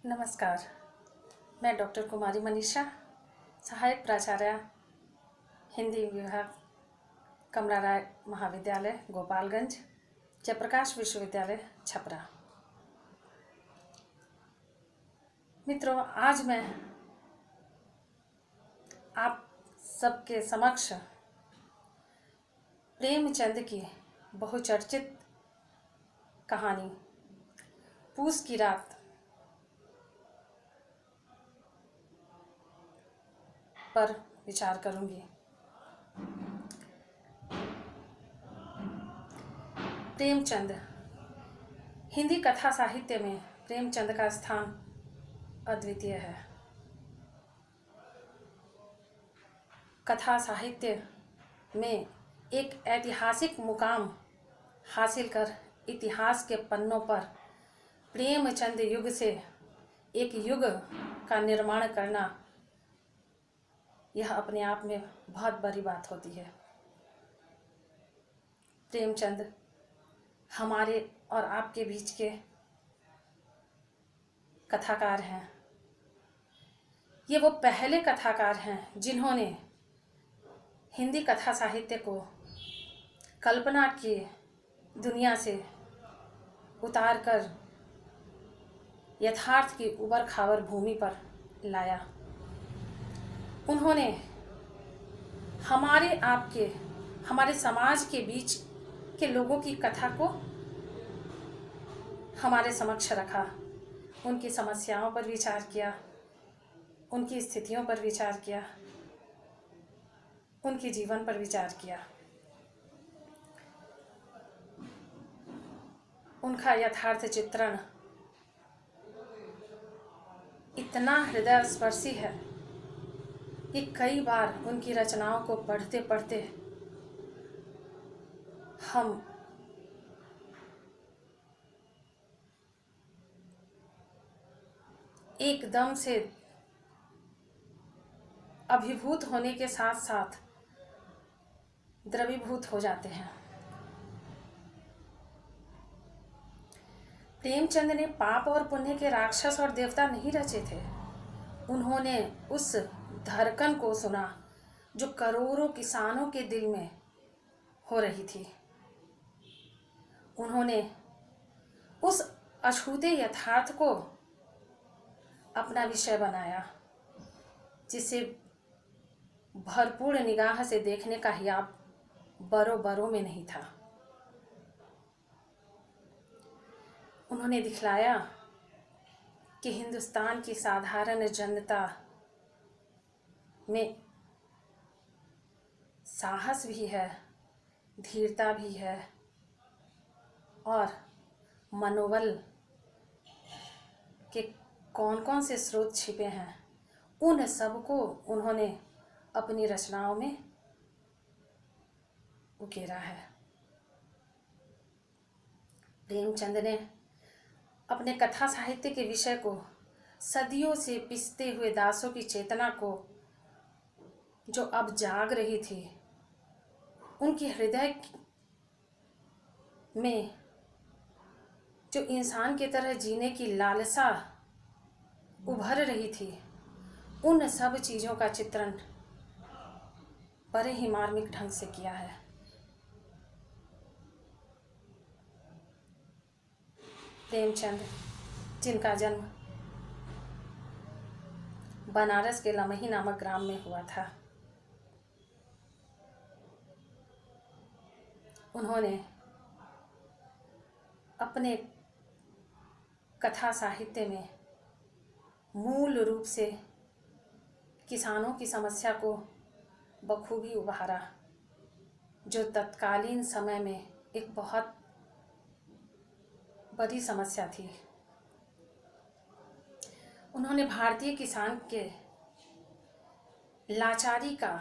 नमस्कार। मैं डॉक्टर कुमारी मनीषा, सहायक प्राचार्य, हिंदी विभाग, कमला राय महाविद्यालय गोपालगंज, जयप्रकाश विश्वविद्यालय छपरा। मित्रों, आज मैं आप सबके समक्ष प्रेमचंद की बहुचर्चित कहानी पूस की रात पर विचार करूंगी। प्रेमचंद। हिंदी कथा साहित्य में प्रेमचंद का स्थान अद्वितीय है। कथा साहित्य में एक ऐतिहासिक मुकाम हासिल कर इतिहास के पन्नों पर प्रेमचंद युग से एक युग का निर्माण करना, यह अपने आप में बहुत बड़ी बात होती है। प्रेमचंद हमारे और आपके बीच के कथाकार हैं। ये वो पहले कथाकार हैं जिन्होंने हिंदी कथा साहित्य को कल्पना की दुनिया से उतारकर यथार्थ की उबड़ खाबड़ भूमि पर लाया। उन्होंने हमारे समाज के बीच के लोगों की कथा को हमारे समक्ष रखा, उनकी समस्याओं पर विचार किया, उनकी स्थितियों पर विचार किया, उनके जीवन पर विचार किया। उनका यथार्थ चित्रण इतना हृदयस्पर्शी है कि कई बार उनकी रचनाओं को पढ़ते पढ़ते हम एकदम से अभिभूत होने के साथ साथ द्रवीभूत हो जाते हैं। प्रेमचंद ने पाप और पुण्य के राक्षस और देवता नहीं रचे थे। उन्होंने उस धड़कन को सुना जो करोड़ों किसानों के दिल में हो रही थी। उन्होंने उस अछूते यथार्थ को अपना विषय बनाया, जिसे भरपूर निगाह से देखने का हियाब बरों में नहीं था। उन्होंने दिखलाया कि हिंदुस्तान की साधारण जनता में साहस भी है, धीरता भी है और मनोबल के कौन कौन से स्रोत छिपे हैं, उन सब को उन्होंने अपनी रचनाओं में उकेरा है। प्रेमचंद ने अपने कथा साहित्य के विषय को सदियों से पिसते हुए दासों की चेतना को, जो अब जाग रही थी, उनके हृदय में जो इंसान की तरह जीने की लालसा उभर रही थी, उन सब चीज़ों का चित्रण बड़े ही मार्मिक ढंग से किया है। प्रेमचंद, जिनका जन्म बनारस के लमही नामक ग्राम में हुआ था, उन्होंने अपने कथा साहित्य में मूल रूप से किसानों की समस्या को बखूबी उभारा, जो तत्कालीन समय में एक बहुत बड़ी समस्या थी। उन्होंने भारतीय किसान के लाचारी का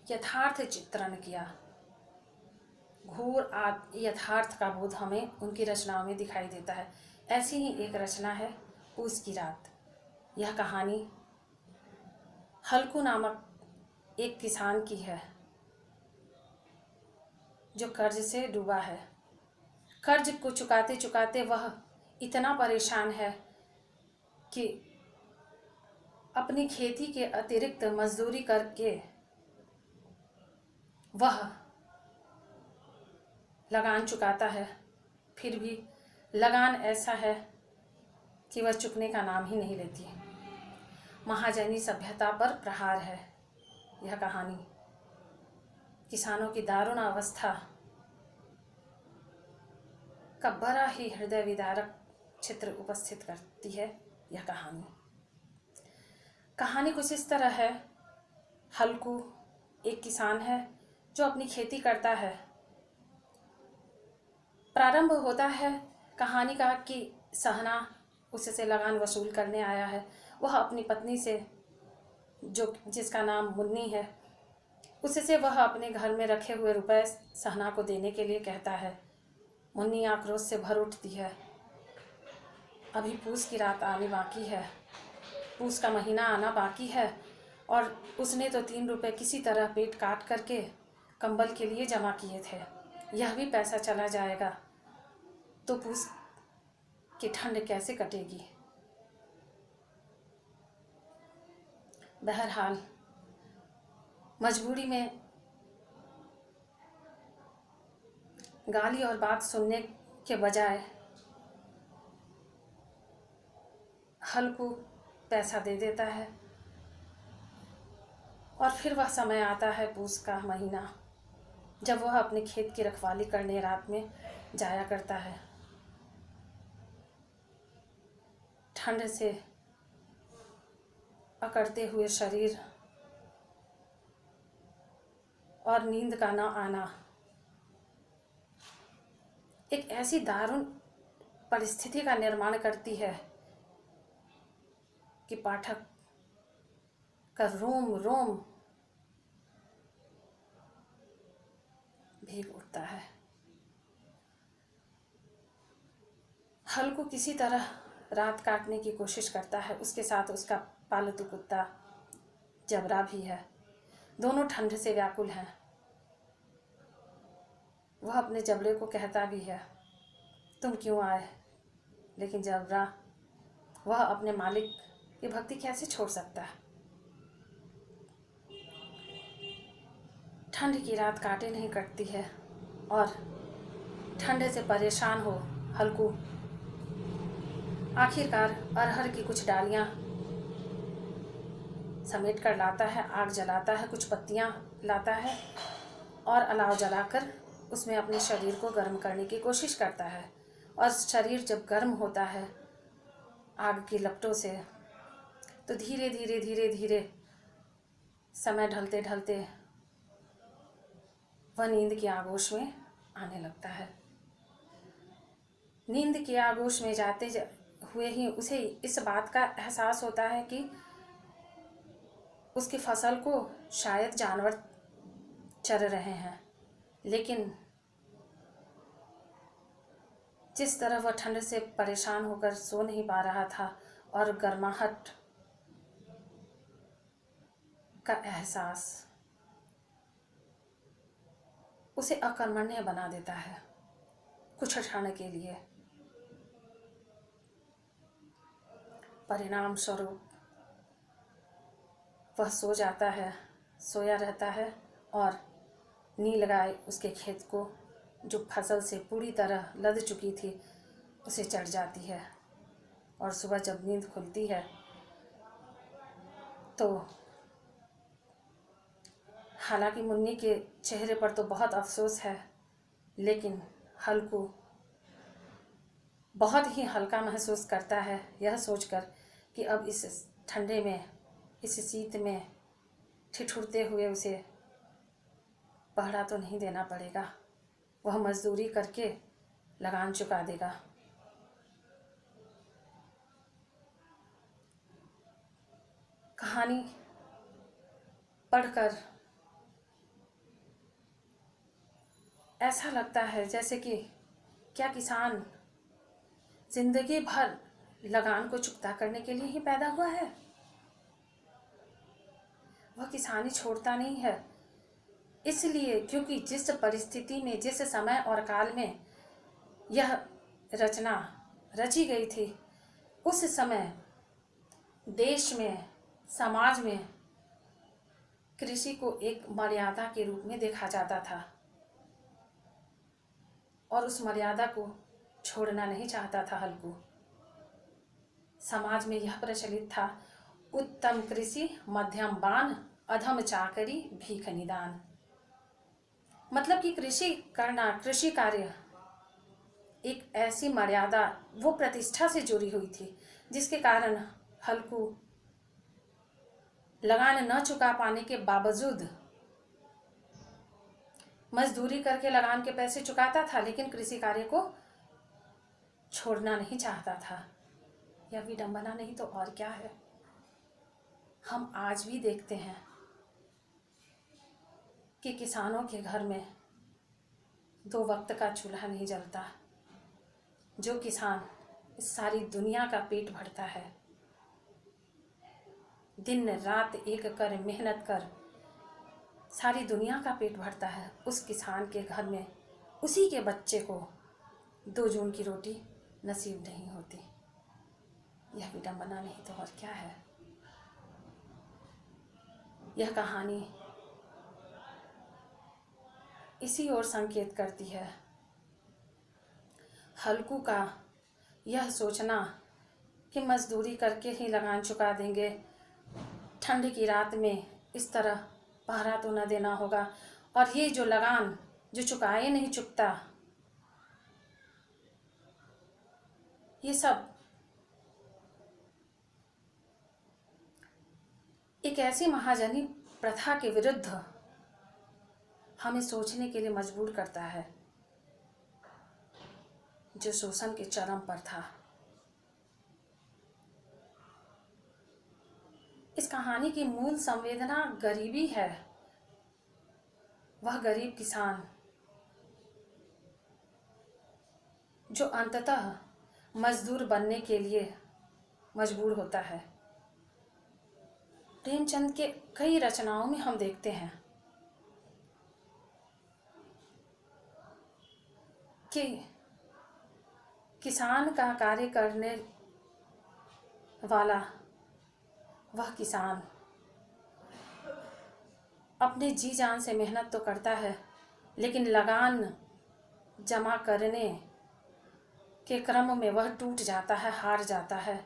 यथार्थ चित्रण किया। घोर यथार्थ का बोध हमें उनकी रचनाओं में दिखाई देता है। ऐसी ही एक रचना है पूस की रात। यह कहानी हल्कू नामक एक किसान की है, जो कर्ज से डूबा है। कर्ज को चुकाते चुकाते वह इतना परेशान है कि अपनी खेती के अतिरिक्त मजदूरी करके वह लगान चुकाता है, फिर भी लगान ऐसा है कि वह चुकने का नाम ही नहीं लेती। महाजनी सभ्यता पर प्रहार है यह कहानी। किसानों की दारुण अवस्था का बड़ा ही हृदय विदारक चित्र उपस्थित करती है यह कहानी। कहानी कुछ इस तरह है। हल्कू एक किसान है जो अपनी खेती करता है। प्रारंभ होता है कहानी का कि सहना उससे लगान वसूल करने आया है। वह अपनी पत्नी से, जो जिसका नाम मुन्नी है, उससे वह अपने घर में रखे हुए रुपए सहना को देने के लिए कहता है। मुन्नी आक्रोश से भर उठती है। अभी पूस की रात आने बाकी है, पूस का महीना आना बाकी है, और उसने तो 3 रुपए किसी तरह पेट काट करके कंबल के लिए जमा किए थे। यह भी पैसा चला जाएगा तो पूस की ठंड कैसे कटेगी। बहरहाल मजबूरी में गाली और बात सुनने के बजाय हल्कू पैसा दे देता है। और फिर वह समय आता है पूस का महीना, जब वह अपने खेत की रखवाली करने रात में जाया करता है। ठंड से अकड़ते हुए शरीर और नींद का न आना एक ऐसी दारुण परिस्थिति का निर्माण करती है कि पाठक का रोम रोम भीग उठता है। हल्कू किसी तरह रात काटने की कोशिश करता है। उसके साथ उसका पालतू कुत्ता जबरा भी है। दोनों ठंड से व्याकुल हैं। वह अपने जबरे को कहता भी है, तुम क्यों आए? लेकिन जबरा वह अपने मालिक की भक्ति कैसे छोड़ सकता है। ठंड की रात काटे नहीं कटती है और ठंड से परेशान हो हल्कू आखिरकार अरहर की कुछ डालियां समेट कर लाता है, आग जलाता है, कुछ पत्तियां लाता है और अलाव जलाकर उसमें अपने शरीर को गर्म करने की कोशिश करता है। और शरीर जब गर्म होता है आग की लपटों से, तो धीरे धीरे धीरे धीरे समय ढलते ढलते वह नींद की आगोश में आने लगता है। नींद की आगोश में जाते हुए ही उसे इस बात का एहसास होता है कि उसकी फसल को शायद जानवर चर रहे हैं। लेकिन जिस तरह वह ठंड से परेशान होकर सो नहीं पा रहा था और गर्माहट का एहसास उसे अकर्मण्य बना देता है कुछ क्षण के लिए। परिणाम स्वरूप वह सो जाता है, सोया रहता है और नीलगाय उसके खेत को, जो फसल से पूरी तरह लद चुकी थी, उसे चढ़ जाती है। और सुबह जब नींद खुलती है तो हालांकि मुन्नी के चेहरे पर तो बहुत अफसोस है, लेकिन हल्कू बहुत ही हल्का महसूस करता है यह सोचकर कि अब इस ठंडे में, इस शीत में ठिठुरते हुए उसे पहरा तो नहीं देना पड़ेगा। वह मजदूरी करके लगान चुका देगा। कहानी पढ़कर ऐसा लगता है जैसे कि क्या किसान जिंदगी भर लगान को चुकता करने के लिए ही पैदा हुआ है? वह किसानी छोड़ता नहीं है इसलिए क्योंकि जिस परिस्थिति में, जिस समय और काल में यह रचना रची गई थी, उस समय देश में, समाज में कृषि को एक मर्यादा के रूप में देखा जाता था और उस मर्यादा को छोड़ना नहीं चाहता था हल्कू। समाज में यह प्रचलित था, उत्तम कृषि मध्यम बान, अधम चाकरी भीख निदान। मतलब कि कृषि करना, कृषि कार्य एक ऐसी मर्यादा, वो प्रतिष्ठा से जुड़ी हुई थी जिसके कारण हल्कू लगान न चुका पाने के बावजूद मजदूरी करके लगान के पैसे चुकाता था, लेकिन कृषि कार्य को छोड़ना नहीं चाहता था। यह विडंबना नहीं तो और क्या है। हम आज भी देखते हैं कि किसानों के घर में 2 वक्त का चूल्हा नहीं जलता। जो किसान इस सारी दुनिया का पेट भरता है, दिन रात एक कर मेहनत कर सारी दुनिया का पेट भरता है, उस किसान के घर में उसी के बच्चे को 2 जून की रोटी नसीब नहीं होती। यह विडंबना नहीं तो और क्या है। यह कहानी इसी ओर संकेत करती है। हल्कू का यह सोचना कि मजदूरी करके ही लगान चुका देंगे, ठंड की रात में इस तरह पहरा तो न देना होगा, और ये जो लगान जो चुकाए नहीं चुकता, ये सब एक ऐसी महाजनी प्रथा के विरुद्ध हमें सोचने के लिए मजबूर करता है जो शोषण के चरम पर था। इस कहानी की मूल संवेदना गरीबी है। वह गरीब किसान जो अंततः मजदूर बनने के लिए मजबूर होता है। प्रेमचंद के कई रचनाओं में हम देखते हैं कि किसान का कार्य करने वाला वह किसान अपने जी जान से मेहनत तो करता है, लेकिन लगान जमा करने के क्रम में वह टूट जाता है, हार जाता है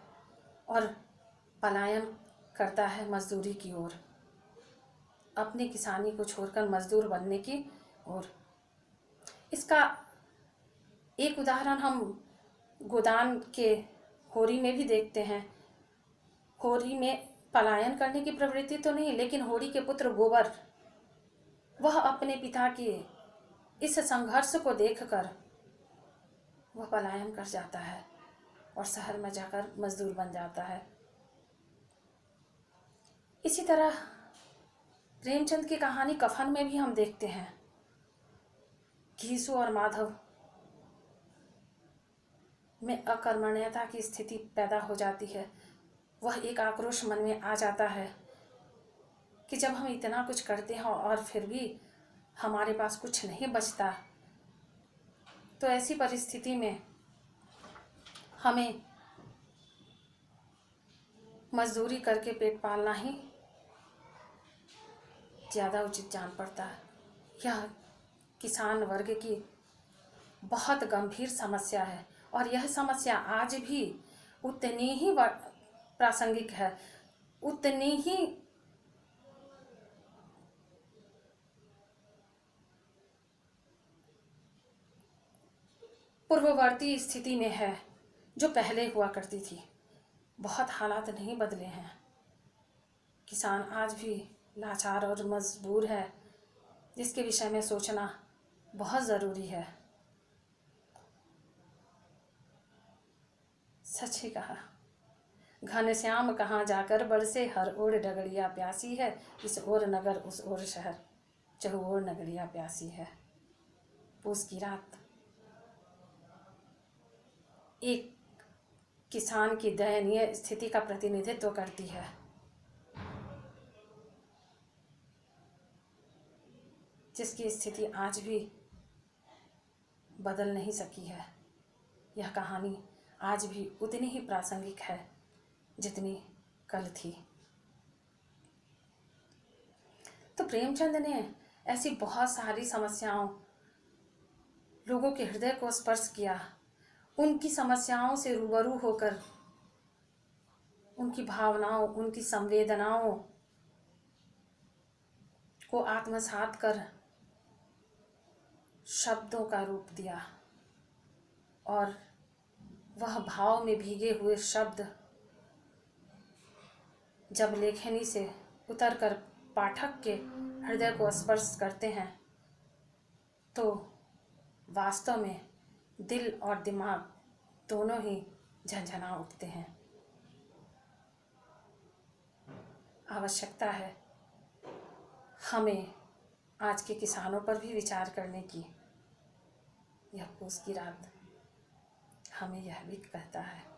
और पलायन करता है मजदूरी की ओर, अपनी किसानी को छोड़कर मजदूर बनने की ओर। इसका एक उदाहरण हम गोदान के होरी में भी देखते हैं। होरी में पलायन करने की प्रवृत्ति तो नहीं, लेकिन होरी के पुत्र गोबर, वह अपने पिता के इस संघर्ष को देखकर वह पलायन कर जाता है और शहर में जाकर मजदूर बन जाता है। इसी तरह प्रेमचंद की कहानी कफन में भी हम देखते हैं। घीसू और माधव में अकर्मण्यता की स्थिति पैदा हो जाती है। वह एक आक्रोश मन में आ जाता है कि जब हम इतना कुछ करते हैं और फिर भी हमारे पास कुछ नहीं बचता, तो ऐसी परिस्थिति में हमें मजदूरी करके पेट पालना ही ज़्यादा उचित जान पड़ता है। यह किसान वर्ग की बहुत गंभीर समस्या है और यह समस्या आज भी उतनी ही प्रासंगिक है, उतनी ही पूर्ववर्ती स्थिति में है जो पहले हुआ करती थी। बहुत हालात नहीं बदले हैं। किसान आज भी लाचार और मजबूर है, जिसके विषय में सोचना बहुत ज़रूरी है। सच ही कहा, घनश्याम कहाँ जाकर बरसे, हर ओर डगड़िया प्यासी है, इस ओर नगर उस ओर शहर, चहु ओर नगरिया प्यासी है। पूस की रात एक किसान की दयनीय स्थिति का प्रतिनिधित्व करती है। जिसकी स्थिति आज भी बदल नहीं सकी है। यह कहानी आज भी उतनी ही प्रासंगिक है जितनी कल थी। तो प्रेमचंद ने ऐसी बहुत सारी समस्याओं, लोगों के हृदय को स्पर्श किया। उनकी समस्याओं से रूबरू होकर, उनकी भावनाओं, उनकी संवेदनाओं को आत्मसात कर शब्दों का रूप दिया, और वह भाव में भीगे हुए शब्द जब लेखनी से उतरकर पाठक के हृदय को स्पर्श करते हैं तो वास्तव में दिल और दिमाग दोनों ही झंझना उठते हैं। आवश्यकता है हमें आज के किसानों पर भी विचार करने की। यह पूस की रात हमें यह भी कहता है।